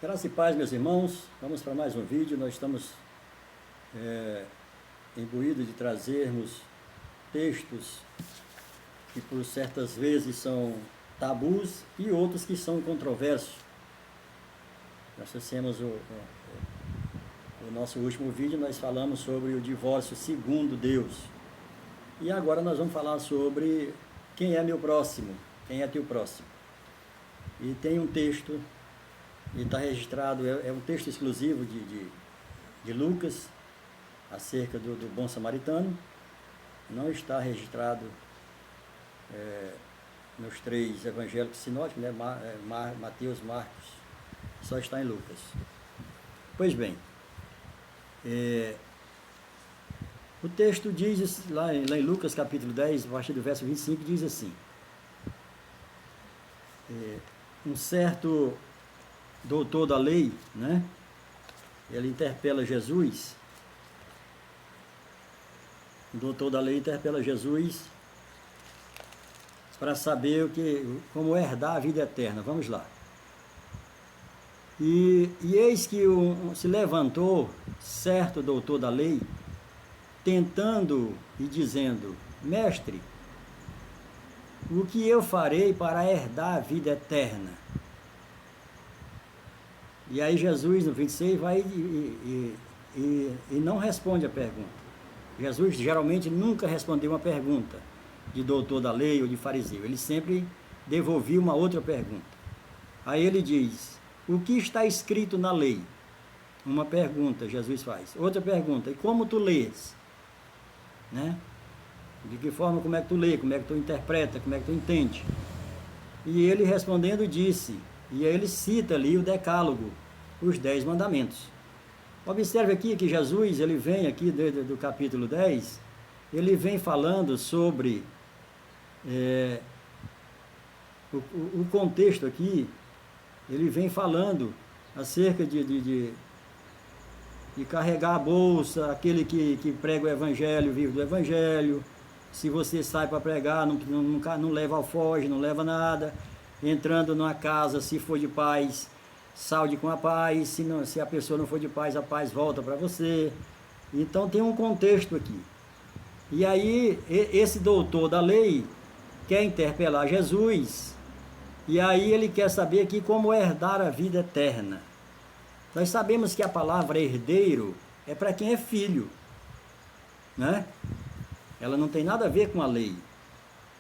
Graça e paz, meus irmãos. Vamos para mais um vídeo. Nós estamos imbuídos de trazermos textos que por certas vezes são tabus e outros que são controversos. Nós fizemos o nosso último vídeo, nós falamos sobre o divórcio segundo Deus. E agora nós vamos falar sobre quem é meu próximo, quem é teu próximo. E tem um texto, e está registrado, é um texto exclusivo de Lucas, acerca do bom samaritano. Não está registrado nos três evangélicos sinóticos, né? Mateus, Marcos, só está em Lucas. Pois bem, o texto diz, lá em Lucas capítulo 10, a partir do verso 25, diz assim: um certo doutor da lei, né? Ele interpela Jesus. O doutor da lei interpela Jesus para saber como herdar a vida eterna. Vamos lá. E eis que se levantou certo doutor da lei, tentando e dizendo: Mestre, o que eu farei para herdar a vida eterna? E aí Jesus, no 26, vai e não responde a pergunta. Jesus geralmente nunca respondeu uma pergunta de doutor da lei ou de fariseu. Ele sempre devolvia uma outra pergunta. Aí ele diz: o que está escrito na lei? Uma pergunta Jesus faz. Outra pergunta: e como tu lês? Né? De que forma, como é que tu lê? Como é que tu interpreta? Como é que tu entende? E ele respondendo disse, e aí ele cita ali o decálogo, os 10 mandamentos. Observe aqui que Jesus, ele vem aqui do capítulo 10, ele vem falando sobre o contexto aqui, ele vem falando acerca de carregar a bolsa, aquele que prega o evangelho, vive do evangelho. Se você sai para pregar, não leva alforje, não leva nada. Entrando numa casa, se for de paz, salde com a paz. Se a pessoa não for de paz, a paz volta para você. Então tem um contexto aqui. E aí esse doutor da lei quer interpelar Jesus, e aí ele quer saber aqui como herdar a vida eterna. Nós sabemos que a palavra herdeiro é para quem é filho, né? Ela não tem nada a ver com a lei.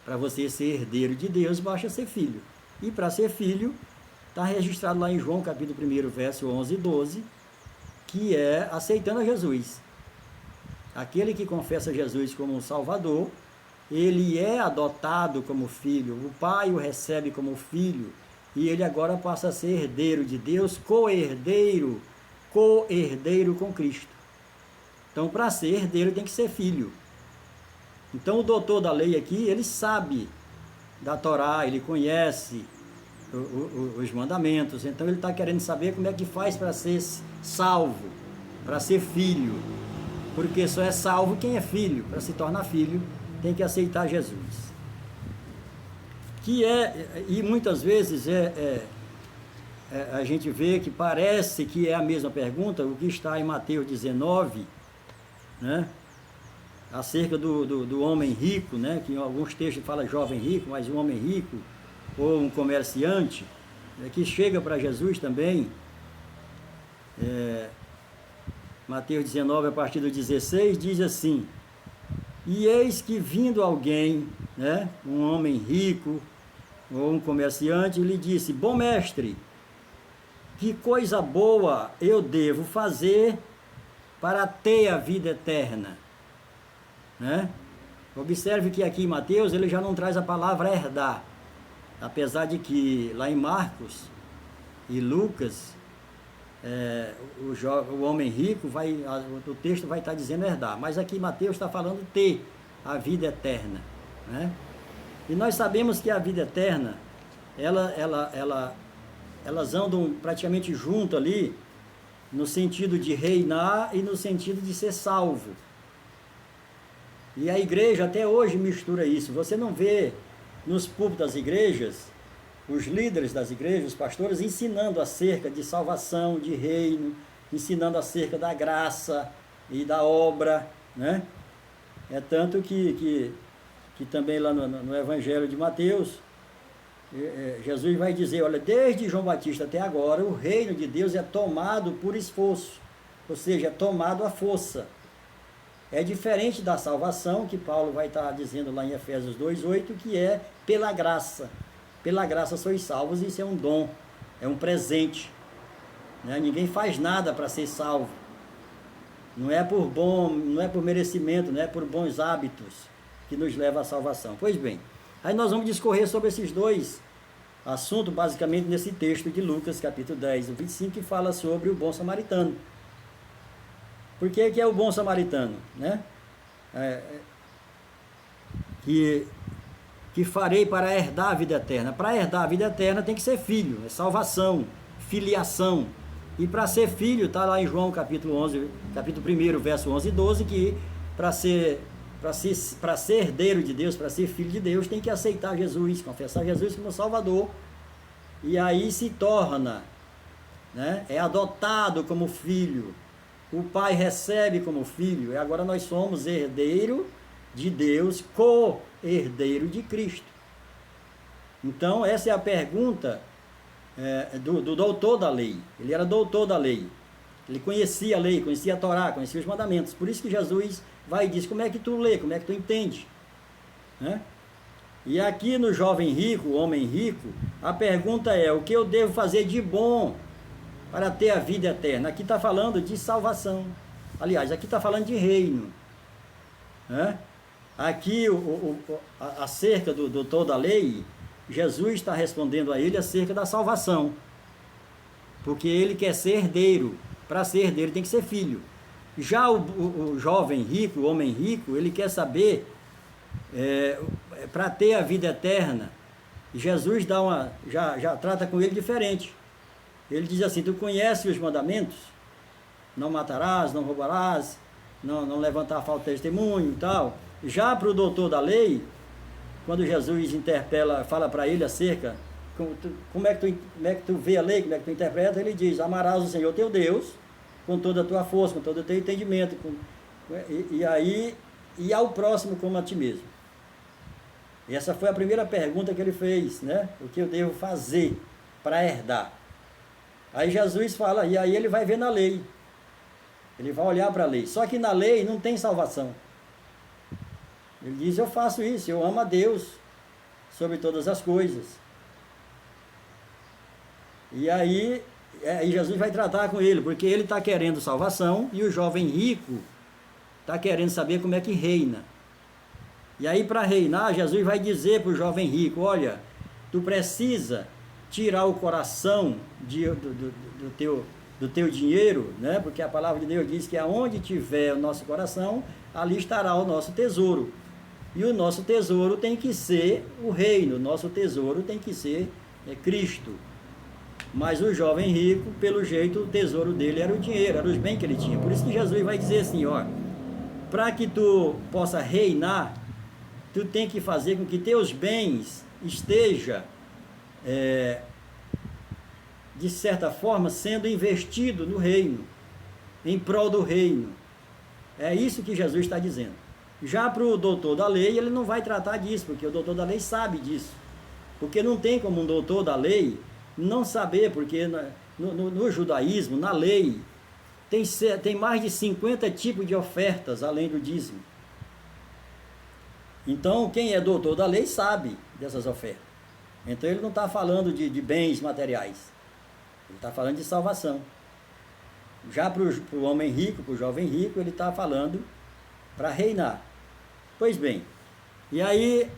Para você ser herdeiro de Deus, basta ser filho. E para ser filho, está registrado lá em João capítulo 1, verso 11 e 12, que é aceitando a Jesus. Aquele que confessa Jesus como um Salvador, ele é adotado como filho, o pai o recebe como filho, e ele agora passa a ser herdeiro de Deus, co-herdeiro com Cristo. Então, para ser herdeiro tem que ser filho. Então, o doutor da lei aqui, ele sabe da Torá, ele conhece os mandamentos, então ele está querendo saber como é que faz para ser salvo, para ser filho, porque só é salvo quem é filho. Para se tornar filho, tem que aceitar Jesus. E muitas vezes a gente vê que parece que é a mesma pergunta, o que está em Mateus 19, né? Acerca do homem rico, né? Que em alguns textos fala jovem rico, mas um homem rico, ou um comerciante, que chega para Jesus também. Mateus 19, a partir do 16, diz assim: e eis que vindo alguém, né? Um homem rico, ou um comerciante, lhe disse: bom mestre, que coisa boa eu devo fazer para ter a vida eterna? Né? Observe que aqui em Mateus ele já não traz a palavra herdar, apesar de que lá em Marcos e Lucas o homem rico o texto vai estar dizendo herdar, mas aqui Mateus está falando ter a vida eterna, né? E nós sabemos que a vida eterna elas andam praticamente junto ali, no sentido de reinar e no sentido de ser salvo. E a igreja até hoje mistura isso. Você não vê nos púlpitos das igrejas os líderes das igrejas, os pastores, ensinando acerca de salvação, de reino, ensinando acerca da graça e da obra, né? É tanto que também lá no Evangelho de Mateus, Jesus vai dizer, olha, desde João Batista até agora, o reino de Deus é tomado por esforço, ou seja, é tomado à força. É diferente da salvação, que Paulo vai estar dizendo lá em Efésios 2:8, que é pela graça. Pela graça sois salvos, isso é um dom, é um presente. Né? Ninguém faz nada para ser salvo. Não é por merecimento, não é por bons hábitos que nos leva à salvação. Pois bem, aí nós vamos discorrer sobre esses dois assuntos, basicamente nesse texto de Lucas, capítulo 10, 25, que fala sobre o bom samaritano. Por que é o bom samaritano? Né? Que farei para herdar a vida eterna. Para herdar a vida eterna tem que ser filho, é salvação, filiação. E para ser filho, está lá em João capítulo 1, verso 11 e 12, que para ser herdeiro de Deus, para ser filho de Deus, tem que aceitar Jesus, confessar Jesus como Salvador, e aí se torna, né, é adotado como filho, o pai recebe como filho, e agora nós somos herdeiro de Deus, co-herdeiro de Cristo. Então essa é a pergunta do doutor da lei. Ele era doutor da lei, ele conhecia a lei, conhecia a Torá, conhecia os mandamentos. Por isso que Jesus vai e diz, como é que tu lê, como é que tu entende, né? E aqui no jovem rico, o homem rico, a pergunta é, o que eu devo fazer de bom para ter a vida eterna? Aqui está falando de salvação, aliás, aqui está falando de reino, né? Aqui acerca do doutor da lei, Jesus está respondendo a ele acerca da salvação, porque ele quer ser herdeiro. Para ser herdeiro tem que ser filho. Já o jovem rico, o homem rico, ele quer saber, para ter a vida eterna, Jesus já trata com ele diferente. Ele diz assim, tu conheces os mandamentos? Não matarás, não roubarás, não levantar falta de testemunho e tal. Já para o doutor da lei, quando Jesus fala para ele acerca, como é que tu vê a lei, como é que tu interpreta, ele diz, amarás o Senhor teu Deus com toda a tua força, com todo o teu entendimento, e ao próximo como a ti mesmo. E essa foi a primeira pergunta que ele fez, né? O que eu devo fazer para herdar? Aí Jesus fala, e aí ele vai ver na lei, ele vai olhar para a lei, só que na lei não tem salvação. Ele diz, eu faço isso, eu amo a Deus sobre todas as coisas. E aí Jesus vai tratar com ele, porque ele está querendo salvação e o jovem rico está querendo saber como é que reina. E aí para reinar, Jesus vai dizer para o jovem rico, olha, tu precisa tirar o coração do teu dinheiro, né? Porque a palavra de Deus diz que aonde tiver o nosso coração, ali estará o nosso tesouro. E o nosso tesouro tem que ser o reino, o nosso tesouro tem que ser Cristo. Mas o jovem rico, pelo jeito, o tesouro dele era o dinheiro, era os bens que ele tinha. Por isso que Jesus vai dizer assim, ó, para que tu possa reinar, tu tem que fazer com que teus bens esteja, de certa forma, sendo investido no reino, em prol do reino. É isso que Jesus está dizendo. Já para o doutor da lei, ele não vai tratar disso, porque o doutor da lei sabe disso. Porque não tem como um doutor da lei não saber, porque no judaísmo, na lei, tem mais de 50 tipos de ofertas, além do dízimo. Então, quem é doutor da lei sabe dessas ofertas. Então, ele não está falando de bens materiais. Ele está falando de salvação. Já para o homem rico, para o jovem rico, ele está falando para reinar. Pois bem, e aí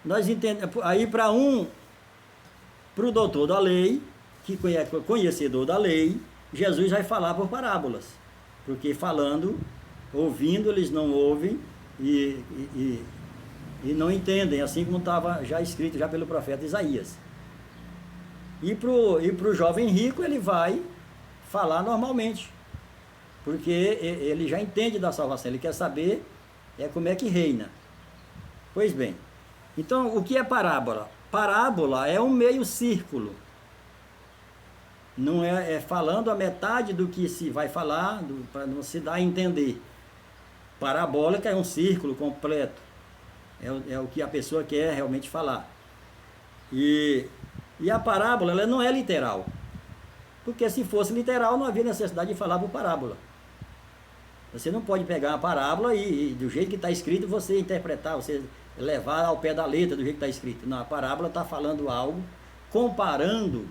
nós entendemos, aí para o doutor da lei, que é conhecedor da lei, Jesus vai falar por parábolas, porque ouvindo, eles não ouvem e não entendem, assim como estava já escrito já pelo profeta Isaías. E para o jovem rico ele vai falar normalmente, porque ele já entende da salvação, ele quer saber como é que reina. Pois bem, então o que é parábola? parábola é um meio círculo. Não é falando a metade do que se vai falar, para não se dar a entender. Parabólica é um círculo completo. É o que a pessoa quer realmente falar. E a parábola, ela não é literal. Porque se fosse literal, não havia necessidade de falar por parábola. Você não pode pegar uma parábola e do jeito que está escrito, você interpretar, você levar ao pé da letra do jeito que está escrito. Não, a parábola está falando algo, comparando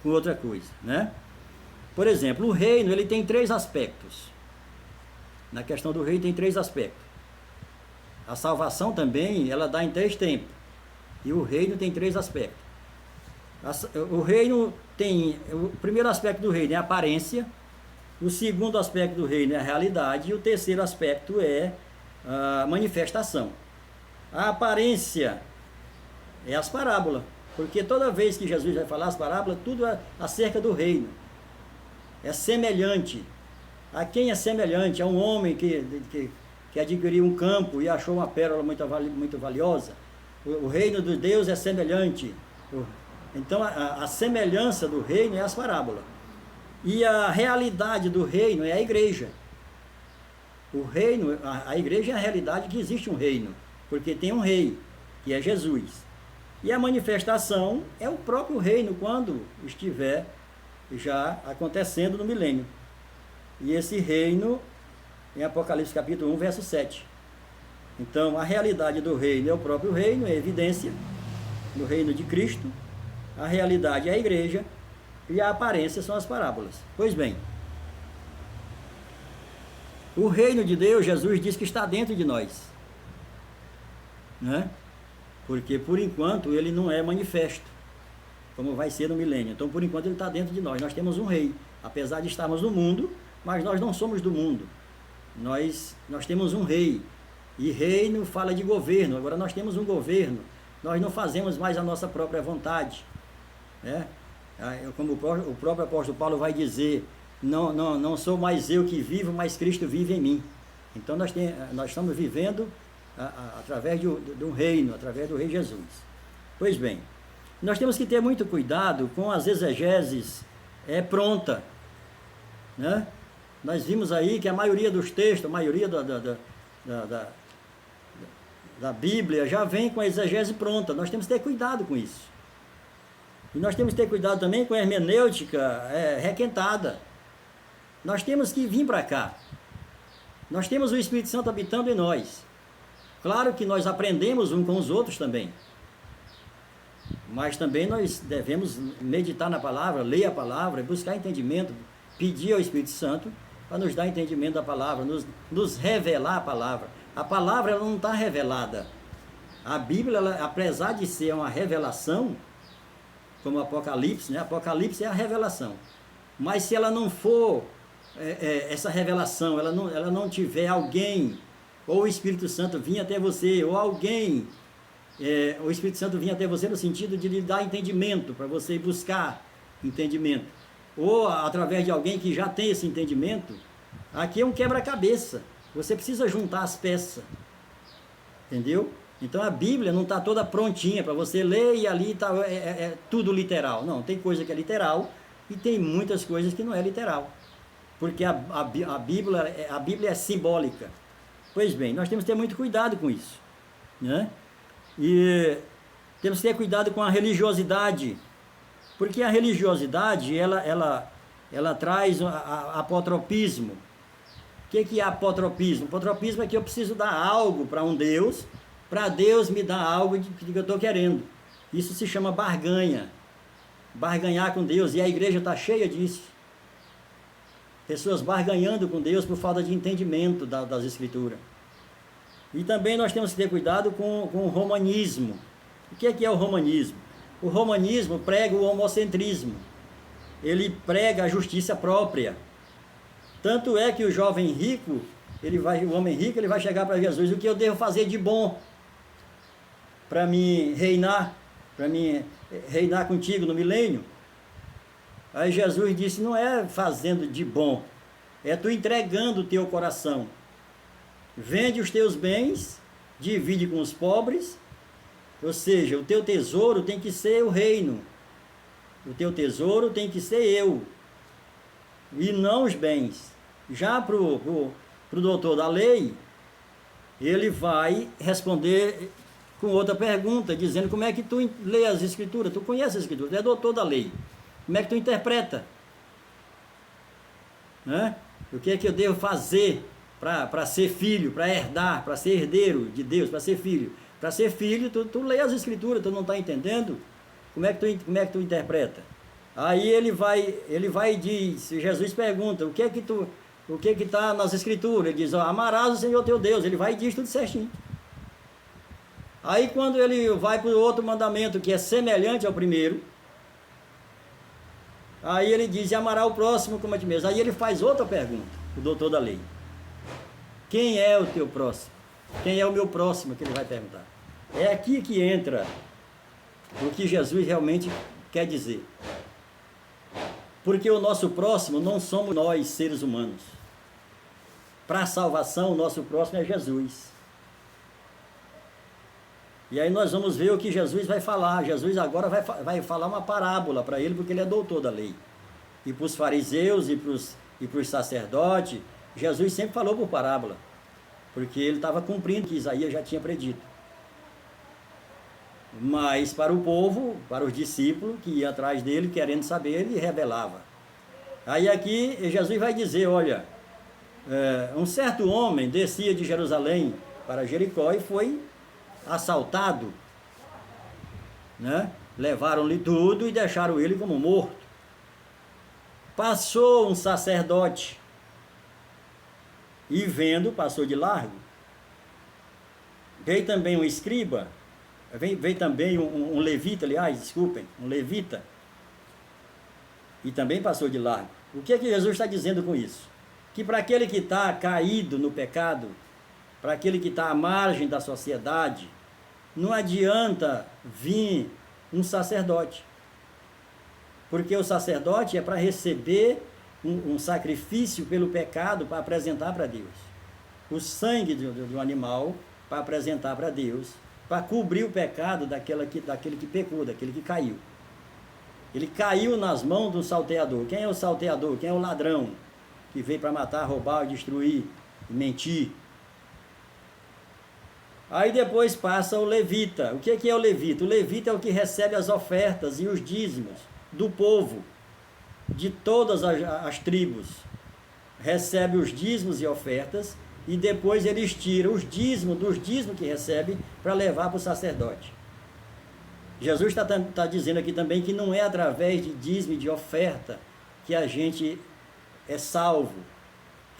com outra coisa, né? Por exemplo, o reino, ele tem 3 aspectos. Na questão do reino tem 3 aspectos. A salvação também, ela dá em 3 tempos. E o reino tem 3 aspectos. O reino tem... O primeiro aspecto do reino é a aparência. O segundo aspecto do reino é a realidade. E o terceiro aspecto é a manifestação. A aparência é as parábolas. Porque toda vez que Jesus vai falar as parábolas, tudo é acerca do reino. É semelhante. A quem é semelhante? A um homem que adquiriu um campo e achou uma pérola muito valiosa. O reino de Deus é semelhante. Então, a semelhança do reino é as parábolas. E a realidade do reino é a igreja. O reino, a igreja é a realidade que existe um reino. Porque tem um rei, que é Jesus. E a manifestação é o próprio reino quando estiver já acontecendo no milênio. E esse reino, em Apocalipse capítulo 1, verso 7. Então, a realidade do reino é o próprio reino, é evidência do reino de Cristo. A realidade é a igreja e a aparência são as parábolas. Pois bem, o reino de Deus, Jesus diz que está dentro de nós, né? Porque por enquanto ele não é manifesto, como vai ser no milênio. Então por enquanto ele está dentro de nós. Nós temos um rei, apesar de estarmos no mundo, mas nós não somos do mundo. Nós temos um rei, e reino fala de governo. Agora nós temos um governo, nós não fazemos mais a nossa própria vontade, né? Como o próprio apóstolo Paulo vai dizer, não sou mais eu que vivo, mas Cristo vive em mim. Então nós estamos vivendo através de um reino, através do Rei Jesus. Pois bem, nós temos que ter muito cuidado com as exegeses pronta, né? Nós vimos aí que a maioria dos textos, a maioria da Bíblia já vem com a exegese pronta. Nós temos que ter cuidado com isso. E nós temos que ter cuidado também com a hermenêutica requentada. Nós temos que vir para cá. Nós temos o Espírito Santo habitando em nós. Claro que nós aprendemos uns com os outros também. Mas também nós devemos meditar na palavra, ler a palavra, buscar entendimento, pedir ao Espírito Santo para nos dar entendimento da palavra, nos revelar a palavra. A palavra ela não está revelada. A Bíblia, apesar de ser uma revelação, como o Apocalipse, né? Apocalipse é a revelação. Mas se ela não for essa revelação, ela não tiver alguém, ou o Espírito Santo vir até você, ou alguém, o Espírito Santo vir até você no sentido de lhe dar entendimento, para você buscar entendimento, ou através de alguém que já tem esse entendimento, aqui é um quebra-cabeça. Você precisa juntar as peças, entendeu? Então a Bíblia não está toda prontinha para você ler e ali tá, tudo literal. Não, tem coisa que é literal e tem muitas coisas que não é literal. Porque a Bíblia é simbólica. Pois bem, nós temos que ter muito cuidado com isso, né? E temos que ter cuidado com a religiosidade. Porque a religiosidade, ela traz apotropismo. O que é apotropismo? Apotropismo é que eu preciso dar algo para um Deus, para Deus me dar algo que eu estou querendo. Isso se chama barganha. Barganhar com Deus. E a igreja está cheia disso. Pessoas barganhando com Deus por falta de entendimento das Escrituras. E também nós temos que ter cuidado com o romanismo. O que é o romanismo? O romanismo prega o homocentrismo. Ele prega a justiça própria. Tanto é que o jovem rico, o homem rico, ele vai chegar para Jesus: o que eu devo fazer de bom para me reinar contigo no milênio? Aí Jesus disse: não é fazendo de bom, é tu entregando o teu coração. Vende os teus bens, divide com os pobres, Ou seja, o teu tesouro tem que ser o reino. O teu tesouro tem que ser eu. E não os bens. Já para o doutor da lei, ele vai responder com outra pergunta, dizendo como é que tu lê as escrituras, tu conhece as escrituras, tu é doutor da lei. Como é que tu interpreta? Né? O que é que eu devo fazer para ser filho, para herdar, para ser herdeiro de Deus, para ser filho? Para ser filho, tu lê as escrituras, tu não está entendendo? Como é que tu interpreta? Aí ele vai e diz, Jesus pergunta, o que está nas escrituras? Ele diz, ó, amarás o Senhor teu Deus. Ele vai e diz tudo certinho. Aí quando ele vai para o outro mandamento, que é semelhante ao primeiro, aí ele diz, e amará o próximo como a ti mesmo. Aí ele faz outra pergunta, o doutor da lei. Quem é o teu próximo? Quem é o meu próximo? Que ele vai perguntar. É aqui que entra o que Jesus realmente quer dizer. Porque o nosso próximo não somos nós, seres humanos. Para a salvação, o nosso próximo é Jesus. E aí nós vamos ver o que Jesus vai falar. Jesus agora vai falar uma parábola para ele, porque ele é doutor da lei. E para os fariseus e para os sacerdotes, Jesus sempre falou por parábola, porque ele estava cumprindo o que Isaías já tinha predito. Mas para o povo, para os discípulos que iam atrás dele, querendo saber, ele revelava. Aí aqui Jesus vai dizer, olha, um certo homem descia de Jerusalém para Jericó e foi assaltado, né? Levaram-lhe tudo e deixaram ele como morto. Passou um sacerdote e vendo, passou de largo. Veio também um escriba, veio também um levita, aliás, desculpem, um levita, e também passou de largo. O que é que Jesus está dizendo com isso? Que para aquele que está caído no pecado, para aquele que está à margem da sociedade, não adianta vir um sacerdote. Porque o sacerdote é para receber um sacrifício pelo pecado para apresentar para Deus. O sangue do animal para apresentar para Deus, para cobrir o pecado daquele que pecou, daquele que caiu. Ele caiu nas mãos do salteador. Quem é o salteador? Quem é o ladrão? Que veio para matar, roubar, destruir, mentir. Aí depois passa o levita. O que é o levita? O levita é o que recebe as ofertas e os dízimos do povo, de todas as tribos. Recebe os dízimos e ofertas e depois eles tiram os dízimos dos dízimos que recebe para levar para o sacerdote. Jesus está dizendo aqui também que não é através de dízimo e de oferta que a gente é salvo,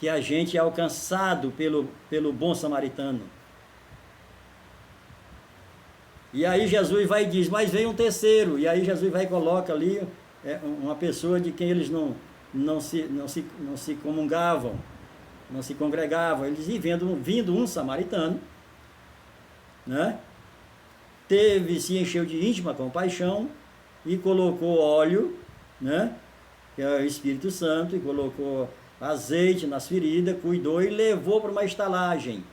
que a gente é alcançado pelo bom samaritano. E aí Jesus vai e diz, mas vem um terceiro, e aí Jesus vai e coloca ali uma pessoa de quem eles não se comungavam, não se congregavam. Eles vindo um samaritano, né? Se encheu de íntima compaixão e colocou óleo, né? Que é o Espírito Santo, e colocou azeite nas feridas, cuidou e levou para uma estalagem.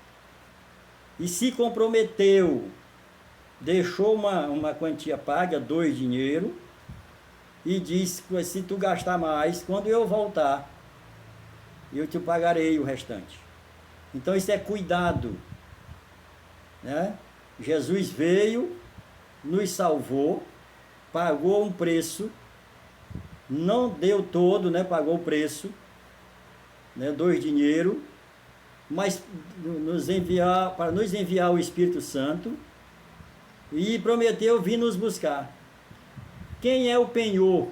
E se comprometeu, deixou uma quantia paga, 2 dinheiros, e disse, se tu gastar mais, quando eu voltar, eu te pagarei o restante. Então isso é cuidado, né? Jesus veio, nos salvou, pagou um preço, não deu todo, né? Pagou o preço, né? 2 dinheiros, mas para nos enviar o Espírito Santo, e prometeu vir nos buscar. Quem é o penhor?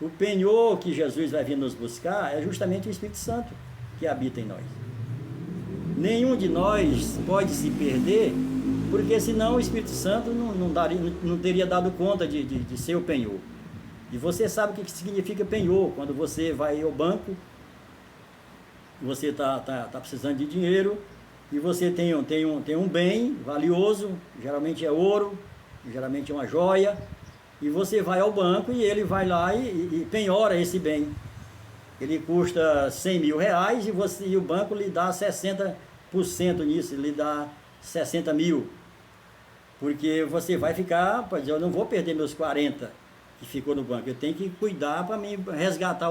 O penhor que Jesus vai vir nos buscar é justamente o Espírito Santo que habita em nós. Nenhum de nós pode se perder, porque senão o Espírito Santo não teria dado conta de ser o penhor. E você sabe o que significa penhor. Quando você vai ao banco, você está precisando de dinheiro, e você tem um bem valioso, geralmente é ouro, geralmente é uma joia, e você vai ao banco e ele vai lá e penhora esse bem. Ele custa 100 mil reais e o banco lhe dá 60% nisso, ele lhe dá 60 mil, porque você vai ficar, pode dizer, eu não vou perder meus 40 que ficou no banco, eu tenho que cuidar para mim resgatar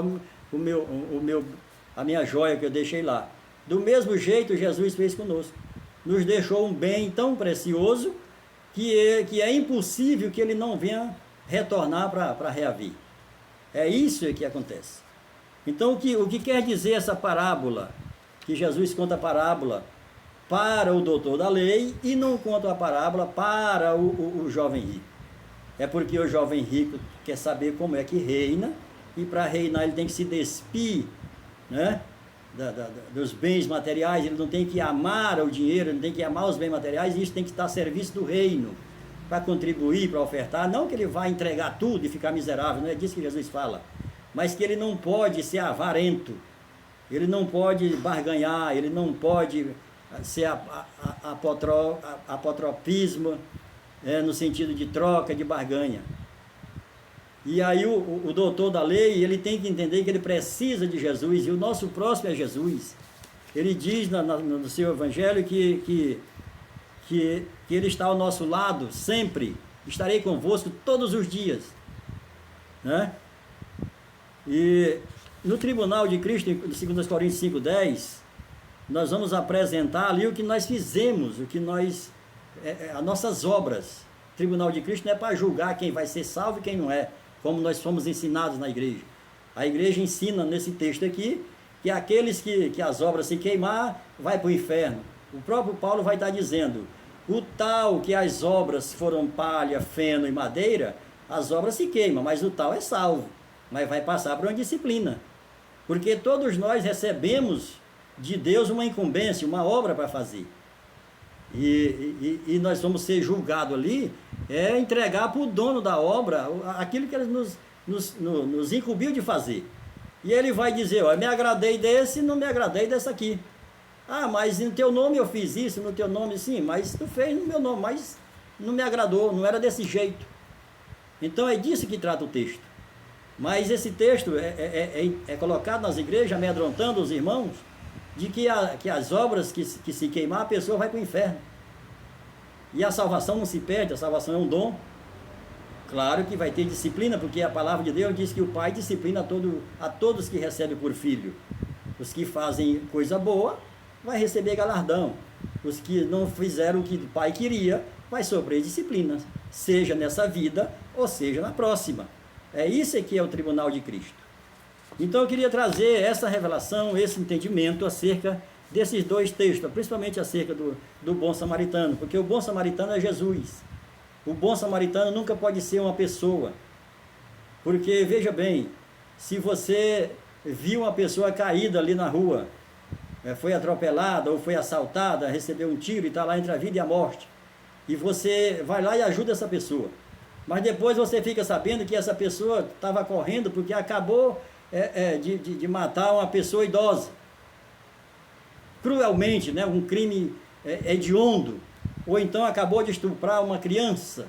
a minha joia que eu deixei lá. Do mesmo jeito Jesus fez conosco, nos deixou um bem tão precioso que é impossível que ele não venha retornar para reaver. É isso que acontece. Então o que quer dizer essa parábola, que Jesus conta a parábola para o doutor da lei e não conta a parábola para o jovem rico? É porque o jovem rico quer saber como é que reina, e para reinar ele tem que se despir, né, dos bens materiais, ele não tem que amar o dinheiro, ele tem que amar os bens materiais, e isso tem que estar a serviço do reino, para contribuir, para ofertar. Não que ele vá entregar tudo e ficar miserável, não é disso que Jesus fala, mas que ele não pode ser avarento, ele não pode barganhar, ele não pode ser apotropismo, no sentido de troca, de barganha. E aí o doutor da lei, ele tem que entender que ele precisa de Jesus, e o nosso próximo é Jesus. Ele diz no seu evangelho que ele está ao nosso lado sempre, estarei convosco todos os dias, né? E no tribunal de Cristo, em 2 Coríntios 5,10, nós vamos apresentar ali o que nós fizemos, as nossas obras. O tribunal de Cristo não é para julgar quem vai ser salvo e quem não é, como nós fomos ensinados na igreja. A igreja ensina nesse texto aqui que aqueles que as obras se queimar, vai para o inferno. O próprio Paulo vai estar dizendo, o tal que as obras foram palha, feno e madeira, as obras se queimam, mas o tal é salvo, mas vai passar por uma disciplina. Porque todos nós recebemos de Deus uma incumbência, uma obra para fazer. E nós vamos ser julgados ali, entregar para o dono da obra aquilo que ele nos incumbiu de fazer. E ele vai dizer, me agradei desse, não me agradei desse aqui. Ah, mas no teu nome eu fiz isso, no teu nome sim, mas tu fez no meu nome, mas não me agradou, não era desse jeito. Então é disso que trata o texto. Mas esse texto é colocado nas igrejas, amedrontando os irmãos, de que as obras que se queimar, a pessoa vai para o inferno. E a salvação não se perde, a salvação é um dom. Claro que vai ter disciplina, porque a palavra de Deus diz que o Pai disciplina a todos que recebem por filho. Os que fazem coisa boa, vai receber galardão. Os que não fizeram o que o Pai queria, vai sofrer disciplina, seja nessa vida, ou seja na próxima. É isso que é o tribunal de Cristo. Então eu queria trazer essa revelação, esse entendimento acerca desses dois textos, principalmente acerca do bom samaritano, porque o bom samaritano é Jesus. O bom samaritano nunca pode ser uma pessoa, porque veja bem, se você viu uma pessoa caída ali na rua, foi atropelada ou foi assaltada, recebeu um tiro e está lá entre a vida e a morte, e você vai lá e ajuda essa pessoa, mas depois você fica sabendo que essa pessoa estava correndo porque acabou de matar uma pessoa idosa, cruelmente, né? Um crime hediondo, ou então acabou de estuprar uma criança.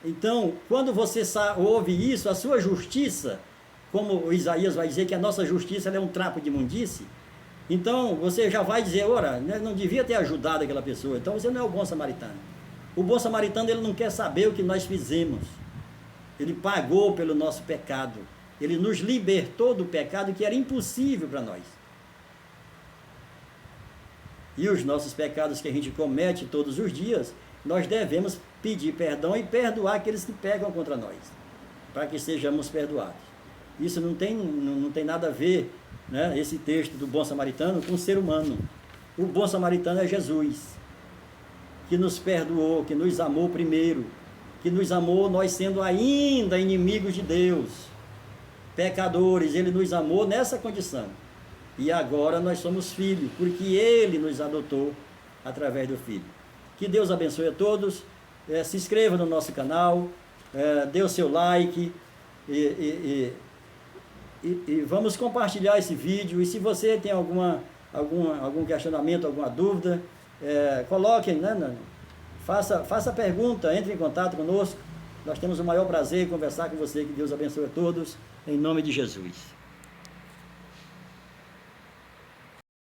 Então, quando você ouve isso, a sua justiça, como o Isaías vai dizer que a nossa justiça é um trapo de imundície, então você já vai dizer, ora, não devia ter ajudado aquela pessoa, então você não é o bom samaritano. O bom samaritano, ele não quer saber o que nós fizemos, ele pagou pelo nosso pecado, ele nos libertou do pecado que era impossível para nós. E os nossos pecados que a gente comete todos os dias, nós devemos pedir perdão e perdoar aqueles que pecam contra nós, para que sejamos perdoados. Isso não tem nada a ver, né, esse texto do bom samaritano com o ser humano. O bom samaritano é Jesus, que nos perdoou, que nos amou primeiro, que nos amou nós sendo ainda inimigos de Deus, pecadores, ele nos amou nessa condição. E agora nós somos filhos, porque ele nos adotou através do Filho. Que Deus abençoe a todos, se inscreva no nosso canal, dê o seu like, e vamos compartilhar esse vídeo. E se você tem algum questionamento, alguma dúvida, coloque, né, faça pergunta, entre em contato conosco. Nós temos o maior prazer em conversar com você. Que Deus abençoe a todos, em nome de Jesus.